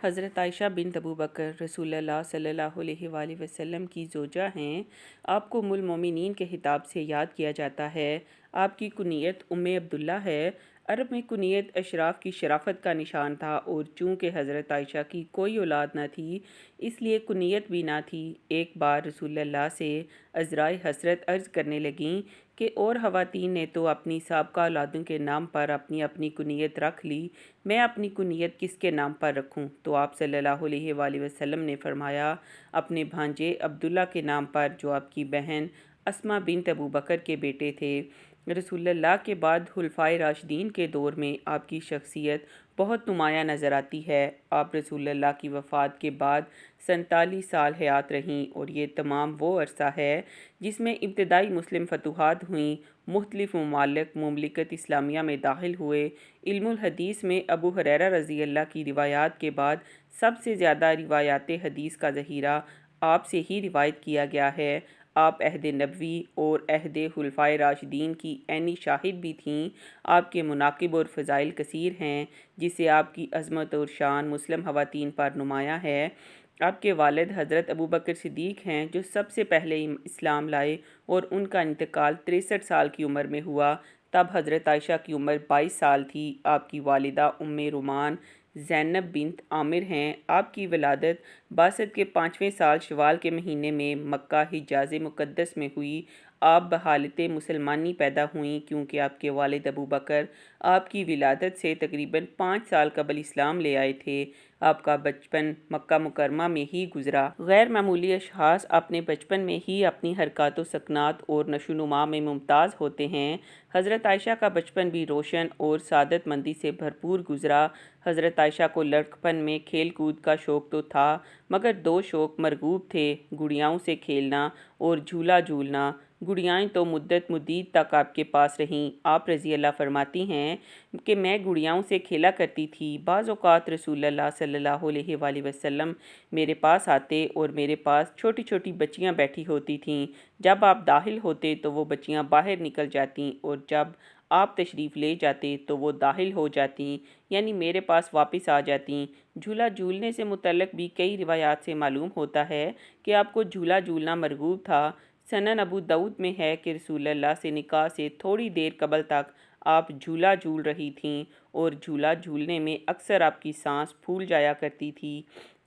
حضرت عائشہ بنت ابو بکر رسول اللہ صلی اللہ علیہ وآلہ وسلم کی زوجہ ہیں۔ آپ کو ام المومنین کے خطاب سے یاد کیا جاتا ہے۔ آپ کی کنیت عبداللہ ہے۔ عرب میں کنیت اشراف کی شرافت کا نشان تھا، اور چونکہ حضرت عائشہ کی کوئی اولاد نہ تھی اس لیے کنیت بھی نہ تھی۔ ایک بار رسول اللہ سے عذرائے حسرت عرض کرنے لگیں کہ اور خواتین نے تو اپنی سابقہ اولادوں کے نام پر اپنی اپنی کنیت رکھ لی، میں اپنی کنیت کس کے نام پر رکھوں؟ تو آپ صلی اللہ علیہ وآلہ وسلم نے فرمایا، اپنے بھانجے عبداللہ کے نام پر، جو آپ کی بہن اسماء بنت ابو بکر کے بیٹے تھے۔ رسول اللہ کے بعد خلفائے راشدین کے دور میں آپ کی شخصیت بہت نمایاں نظر آتی ہے۔ آپ رسول اللہ کی وفات کے بعد 47 سال حیات رہیں، اور یہ تمام وہ عرصہ ہے جس میں ابتدائی مسلم فتوحات ہوئیں، مختلف مملکت اسلامیہ میں داخل ہوئے۔ علم الحدیث میں ابو ہریرہ رضی اللہ کی روایات کے بعد سب سے زیادہ روایات حدیث کا ذخیرہ آپ سے ہی روایت کیا گیا ہے۔ آپ عہد نبوی اور عہد خلفائے راشدین کی عینی شاہد بھی تھیں۔ آپ کے مناقب اور فضائل کثیر ہیں، جس سے آپ کی عظمت اور شان مسلم خواتین پر نمایاں ہے۔ آپ کے والد حضرت ابو بکر صدیق ہیں، جو سب سے پہلے اسلام لائے، اور ان کا انتقال 63 سال کی عمر میں ہوا۔ تب حضرت عائشہ کی عمر 22 سال تھی۔ آپ کی والدہ ام رومان زینب بنت عامر ہیں۔ آپ کی ولادت بعثت کے 5ویں سال شوال کے مہینے میں مکہ حجاز مقدس میں ہوئی۔ آپ بحالت مسلمانی پیدا ہوئیں، کیونکہ آپ کے والد ابو بکر آپ کی ولادت سے تقریباً 5 سال قبل اسلام لے آئے تھے۔ آپ کا بچپن مکہ مکرمہ میں ہی گزرا۔ غیر معمولی اشخاص اپنے بچپن میں ہی اپنی حرکات و سکنات اور نشو و نما میں ممتاز ہوتے ہیں۔ حضرت عائشہ کا بچپن بھی روشن اور سعادت مندی سے بھرپور گزرا۔ حضرت عائشہ کو لڑکپن میں کھیل کود کا شوق تو تھا، مگر 2 شوق مرغوب تھے: گڑیاؤں سے کھیلنا اور جھولا جھولنا۔ گڑیائیں تو مدید تک آپ کے پاس رہیں۔ آپ رضی اللہ فرماتی ہیں کہ میں گڑیاؤں سے کھیلا کرتی تھی۔ بعض اوقات رسول اللہ صلی اللہ علیہ وآلہ وسلم میرے پاس آتے، اور میرے پاس چھوٹی چھوٹی بچیاں بیٹھی ہوتی تھیں۔ جب آپ داخل ہوتے تو وہ بچیاں باہر نکل جاتیں، اور جب آپ تشریف لے جاتے تو وہ داخل ہو جاتیں، یعنی میرے پاس واپس آ جاتیں۔ جھولا جھولنے سے متعلق بھی کئی روایات سے معلوم ہوتا ہے کہ آپ کو جھولا جھولنا مرغوب تھا۔ سنن ابو داؤد میں ہے کہ رسول اللہ سے نکاح سے تھوڑی دیر قبل تک آپ جھولا جھول رہی تھیں، اور جھولا جھولنے میں اکثر آپ کی سانس پھول جایا کرتی تھی۔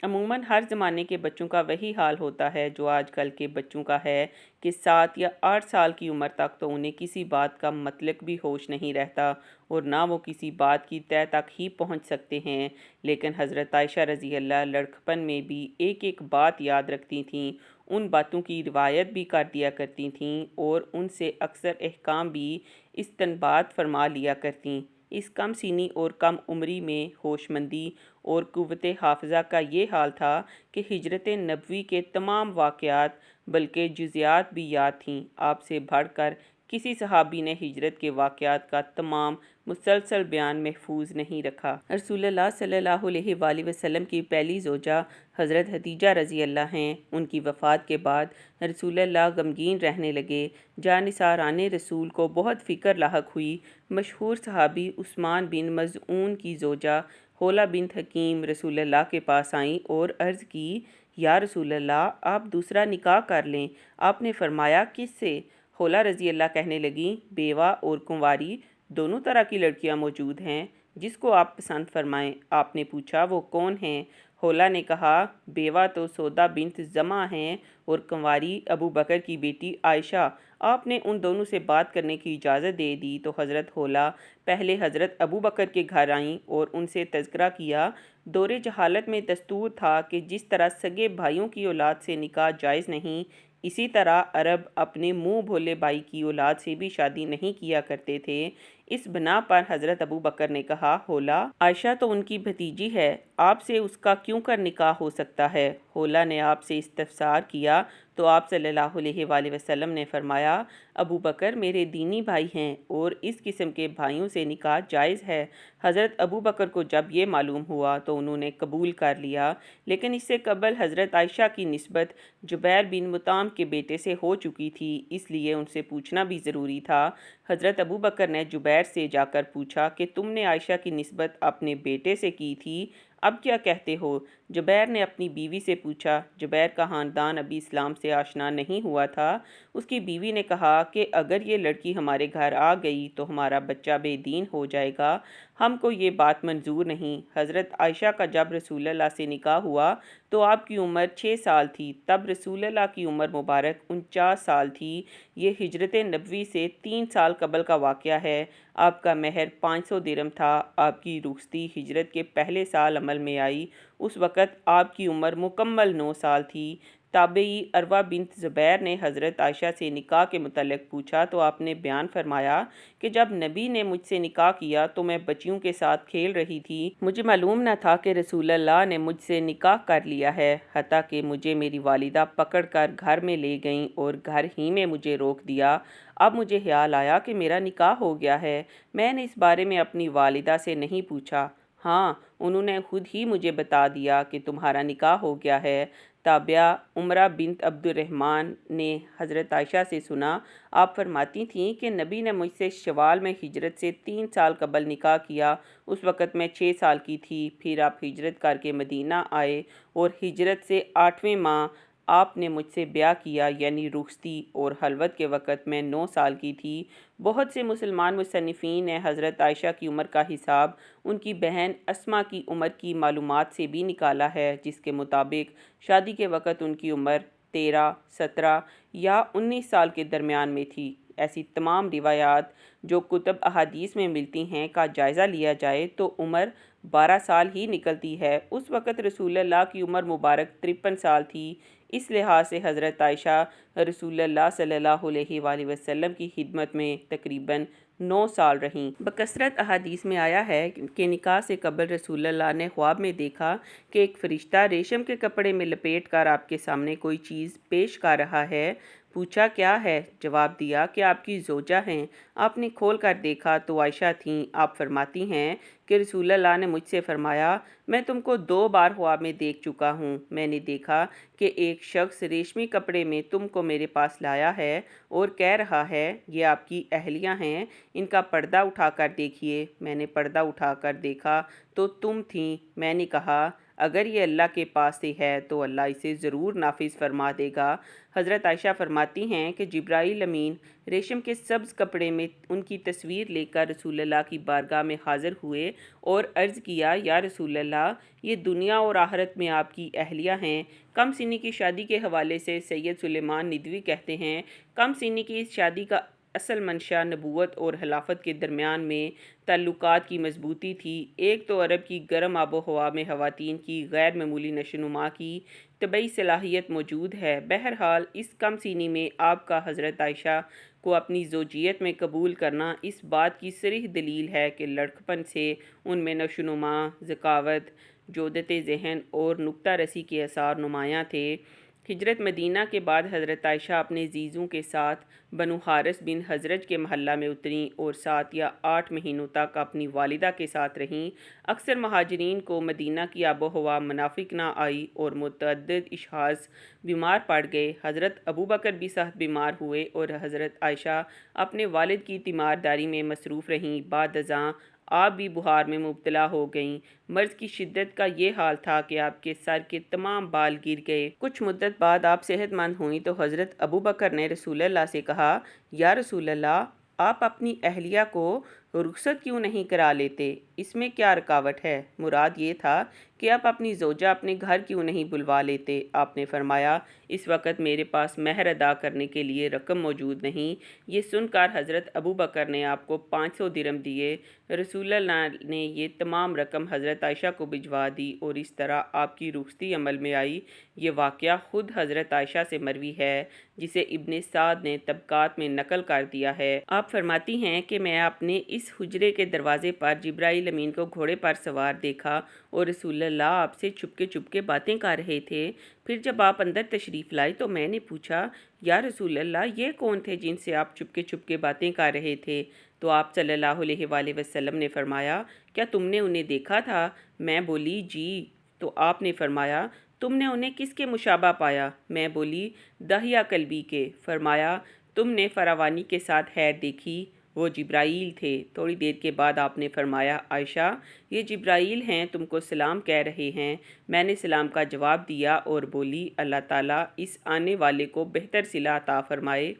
عموماً ہر زمانے کے بچوں کا وہی حال ہوتا ہے جو آج کل کے بچوں کا ہے، کہ 7 یا 8 سال کی عمر تک تو انہیں کسی بات کا مطلق بھی ہوش نہیں رہتا، اور نہ وہ کسی بات کی تہ تک ہی پہنچ سکتے ہیں۔ لیکن حضرت عائشہ رضی اللہ لڑکپن میں بھی ایک ایک بات یاد رکھتی تھیں، ان باتوں کی روایت بھی کر دیا کرتی تھیں، اور ان سے اکثر احکام بھی استنباط فرما لیا کرتیں۔ اس کم سینی اور کم عمری میں ہوش مندی اور قوت حافظہ کا یہ حال تھا کہ ہجرت نبوی کے تمام واقعات بلکہ جزیات بھی یاد تھیں۔ آپ سے بڑھ کر کسی صحابی نے ہجرت کے واقعات کا تمام مسلسل بیان محفوظ نہیں رکھا۔ رسول اللہ صلی اللہ علیہ وآلہ وسلم کی پہلی زوجہ حضرت خدیجہ رضی اللہ ہیں۔ ان کی وفات کے بعد رسول اللہ غمگین رہنے لگے۔ جانثاران رسول کو بہت فکر لاحق ہوئی۔ مشہور صحابی عثمان بن مظعون کی زوجہ خولہ بنت حکیم رسول اللہ کے پاس آئیں اور عرض کی، یا رسول اللہ، آپ دوسرا نکاح کر لیں۔ آپ نے فرمایا، کس سے؟ خولہ رضی اللہ کہنے لگیں، بیوہ اور کنواری دونوں طرح کی لڑکیاں موجود ہیں، جس کو آپ پسند فرمائیں۔ آپ نے پوچھا، وہ کون ہیں؟ خولہ نے کہا، بیوہ تو سودا بنت زمعہ ہیں، اور کنواری ابو بکر کی بیٹی عائشہ۔ آپ نے ان دونوں سے بات کرنے کی اجازت دے دی تو حضرت خولہ پہلے حضرت ابو بکر کے گھر آئیں اور ان سے تذکرہ کیا۔ دور جہالت میں دستور تھا کہ جس طرح سگے بھائیوں کی اولاد سے نکاح جائز نہیں، اسی طرح عرب اپنے منہ بھولے بھائی کی اولاد سے بھی شادی نہیں کیا کرتے تھے۔ اس بنا پر حضرت ابو بکر نے کہا، خولہ، عائشہ تو ان کی بھتیجی ہے، آپ سے اس کا کیوں کر نکاح ہو سکتا ہے؟ خولہ نے آپ سے استفسار کیا تو آپ صلی اللہ علیہ وآلہ وسلم نے فرمایا، ابو بکر میرے دینی بھائی ہیں، اور اس قسم کے بھائیوں سے نکاح جائز ہے۔ حضرت ابو بکر کو جب یہ معلوم ہوا تو انہوں نے قبول کر لیا، لیکن اس سے قبل حضرت عائشہ کی نسبت جبیر بن مطعم کے بیٹے سے ہو چکی تھی، اس لیے ان سے پوچھنا بھی ضروری تھا۔ حضرت ابو بکر نے جبیر سے جا کر پوچھا کہ تم نے عائشہ کی نسبت اپنے بیٹے سے کی تھی؟ اب کیا کہتے ہو؟ جبیر نے اپنی بیوی سے پوچھا۔ جبیر کا خاندان ابھی اسلام سے آشنا نہیں ہوا تھا۔ اس کی بیوی نے کہا کہ اگر یہ لڑکی ہمارے گھر آ گئی تو ہمارا بچہ بے دین ہو جائے گا، ہم کو یہ بات منظور نہیں۔ حضرت عائشہ کا جب رسول اللہ سے نکاح ہوا تو آپ کی عمر 6 سال تھی، تب رسول اللہ کی عمر مبارک 49 سال تھی۔ یہ ہجرت نبوی سے 3 سال قبل کا واقعہ ہے۔ آپ کا مہر 500 درہم تھا۔ آپ کی رخصتی ہجرت کے پہلے سال عمل میں آئی۔ اس وقت آپ کی عمر مکمل 9 سال تھی۔ تابعی عروہ بنت زبیر نے حضرت عائشہ سے نکاح کے متعلق پوچھا تو آپ نے بیان فرمایا کہ جب نبی نے مجھ سے نکاح کیا تو میں بچیوں کے ساتھ کھیل رہی تھی۔ مجھے معلوم نہ تھا کہ رسول اللہ نے مجھ سے نکاح کر لیا ہے، حتیٰ کہ مجھے میری والدہ پکڑ کر گھر میں لے گئیں اور گھر ہی میں مجھے روک دیا۔ اب مجھے خیال آیا کہ میرا نکاح ہو گیا ہے۔ میں نے اس بارے میں اپنی والدہ سے نہیں پوچھا۔ ہاں، انہوں نے خود ہی مجھے بتا دیا کہ تمہارا نکاح ہو گیا ہے۔ تابعہ عمرہ بنت عبد الرحمن نے حضرت عائشہ سے سنا، آپ فرماتی تھیں کہ نبی نے مجھ سے شوال میں ہجرت سے 3 سال قبل نکاح کیا۔ اس وقت میں 6 سال کی تھی۔ پھر آپ ہجرت کر کے مدینہ آئے اور ہجرت سے 8ویں ماہ آپ نے مجھ سے بیاہ کیا، یعنی رخصتی اور خلوت کے وقت میں 9 سال کی تھی۔ بہت سے مسلمان مصنفین نے حضرت عائشہ کی عمر کا حساب ان کی بہن اسما کی عمر کی معلومات سے بھی نکالا ہے، جس کے مطابق شادی کے وقت ان کی عمر 13، 17 یا 19 سال کے درمیان میں تھی۔ ایسی تمام روایات جو کتب احادیث میں ملتی ہیں کا جائزہ لیا جائے تو عمر 12 سال ہی نکلتی ہے۔ اس وقت رسول اللہ کی عمر مبارک 53 سال تھی۔ اس لحاظ سے حضرت عائشہ رسول اللہ صلی اللہ علیہ وآلہ وسلم کی خدمت میں تقریباً 9 سال رہیں۔ بکثرت احادیث میں آیا ہے کہ نکاح سے قبل رسول اللہ نے خواب میں دیکھا کہ ایک فرشتہ ریشم کے کپڑے میں لپیٹ کر آپ کے سامنے کوئی چیز پیش کر رہا ہے۔ پوچھا کیا ہے؟ جواب دیا کہ آپ کی زوجہ ہیں۔ آپ نے کھول کر دیکھا تو عائشہ تھیں۔ آپ فرماتی ہیں کہ رسول اللہ نے مجھ سے فرمایا، میں تم کو 2 بار خواب میں دیکھ چکا ہوں۔ میں نے دیکھا کہ ایک شخص ریشمی کپڑے میں تم کو میرے پاس لایا ہے اور کہہ رہا ہے یہ آپ کی اہلیہ ہیں، ان کا پردہ اٹھا کر دیکھیے۔ میں نے پردہ اٹھا کر دیکھا تو تم تھیں۔ میں نے کہا اگر یہ اللہ کے پاس سے ہے تو اللہ اسے ضرور نافذ فرما دے گا۔ حضرت عائشہ فرماتی ہیں کہ جبرائیل امین ریشم کے سبز کپڑے میں ان کی تصویر لے کر رسول اللہ کی بارگاہ میں حاضر ہوئے اور عرض کیا، یا رسول اللہ، یہ دنیا اور آخرت میں آپ کی اہلیہ ہیں۔ کم سنی کی شادی کے حوالے سے سید سلیمان ندوی کہتے ہیں، کم سنی کی اس شادی کا اصل منشا نبوت اور خلافت کے درمیان میں تعلقات کی مضبوطی تھی۔ ایک تو عرب کی گرم آب و ہوا میں خواتین کی غیر معمولی نشوونما کی طبعی صلاحیت موجود ہے۔ بہرحال اس کم سنی میں آپ کا حضرت عائشہ کو اپنی زوجیت میں قبول کرنا اس بات کی صریح دلیل ہے کہ لڑکپن سے ان میں نشوونما، ذکاوت، جودت ذہن اور نکتہ رسی کے آثار نمایاں تھے۔ ہجرت مدینہ کے بعد حضرت عائشہ اپنے زیزوں کے ساتھ بنو حارث بن خزرج کے محلہ میں اتریں اور 7 یا 8 مہینوں تک اپنی والدہ کے ساتھ رہیں۔ اکثر مہاجرین کو مدینہ کی آب و ہوا منافق نہ آئی اور متعدد اشخاص بیمار پڑ گئے۔ حضرت ابوبکر بھی سخت بیمار ہوئے اور حضرت عائشہ اپنے والد کی تیمارداری میں مصروف رہیں۔ بعد ازاں آپ بھی بخار میں مبتلا ہو گئیں۔ مرض کی شدت کا یہ حال تھا کہ آپ کے سر کے تمام بال گر گئے۔ کچھ مدت بعد آپ صحت مند ہوئیں تو حضرت ابوبکر نے رسول اللہ سے کہا، یا رسول اللہ، آپ اپنی اہلیہ کو رخصت کیوں نہیں کرا لیتے؟ اس میں کیا رکاوٹ ہے؟ مراد یہ تھا کہ آپ اپنی زوجہ اپنے گھر کیوں نہیں بلوا لیتے؟ آپ نے فرمایا، اس وقت میرے پاس مہر ادا کرنے کے لیے رقم موجود نہیں۔ یہ سن کر حضرت ابوبکر نے آپ کو 500 درہم دیے۔ رسول اللہ نے یہ تمام رقم حضرت عائشہ کو بھجوا دی اور اس طرح آپ کی رخصتی عمل میں آئی۔ یہ واقعہ خود حضرت عائشہ سے مروی ہے، جسے ابن سعد نے طبقات میں نقل کر دیا ہے۔ آپ فرماتی ہیں کہ میں اپنے اس حجرے کے دروازے پر جبرائیل امین کو گھوڑے پر سوار دیکھا اور رسول اللہ آپ سے چھپکے باتیں کر رہے تھے۔ پھر جب آپ اندر تشریف لائی تو میں نے پوچھا، یا رسول اللہ، یہ کون تھے جن سے آپ چھپکے باتیں کر رہے تھے؟ تو آپ صلی اللہ علیہ وآلہ وسلم نے فرمایا، کیا تم نے انہیں دیکھا تھا؟ میں بولی، جی۔ تو آپ نے فرمایا، تم نے انہیں کس کے مشابہ پایا؟ میں بولی، دحیہ کلبی کے۔ فرمایا، تم نے فراوانی کے ساتھ خیر دیکھی؟ وہ جبرائیل تھے۔ تھوڑی دیر کے بعد آپ نے فرمایا، عائشہ یہ جبرائیل ہیں، تم کو سلام کہہ رہے ہیں۔ میں نے سلام کا جواب دیا اور بولی، اللہ تعالیٰ اس آنے والے کو بہتر صلہ عطا فرمائے۔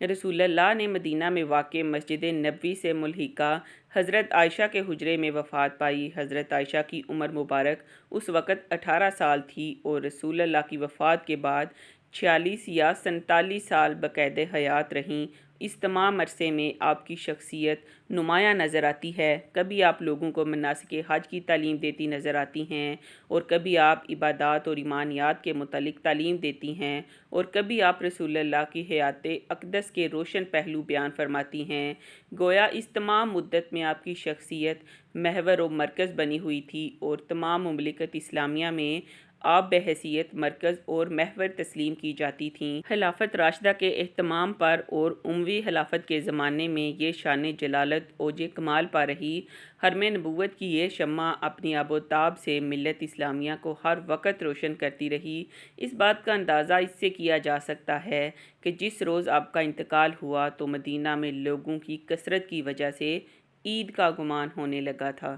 رسول اللہ نے مدینہ میں واقع مسجد نبوی سے ملحقہ حضرت عائشہ کے حجرے میں وفات پائی۔ حضرت عائشہ کی عمر مبارک اس وقت 18 سال تھی اور رسول اللہ کی وفات کے بعد 46 یا 47 سال بقید حیات رہیں۔ اس تمام عرصے میں آپ کی شخصیت نمایاں نظر آتی ہے۔ کبھی آپ لوگوں کو مناسک حج کی تعلیم دیتی نظر آتی ہیں اور کبھی آپ عبادات اور ایمانیات کے متعلق تعلیم دیتی ہیں اور کبھی آپ رسول اللہ کی حیات اقدس کے روشن پہلو بیان فرماتی ہیں۔ گویا اس تمام مدت میں آپ کی شخصیت محور و مرکز بنی ہوئی تھی اور تمام مملکت اسلامیہ میں آپ بحیثیت مرکز اور محور تسلیم کی جاتی تھیں۔ خلافت راشدہ کے اہتمام پر اور اموی خلافت کے زمانے میں یہ شان جلالت اوج کمال پا رہی۔ حرم نبوت کی یہ شمع اپنی آب و تاب سے ملت اسلامیہ کو ہر وقت روشن کرتی رہی۔ اس بات کا اندازہ اس سے کیا جا سکتا ہے کہ جس روز آپ کا انتقال ہوا تو مدینہ میں لوگوں کی کثرت کی وجہ سے عید کا گمان ہونے لگا تھا۔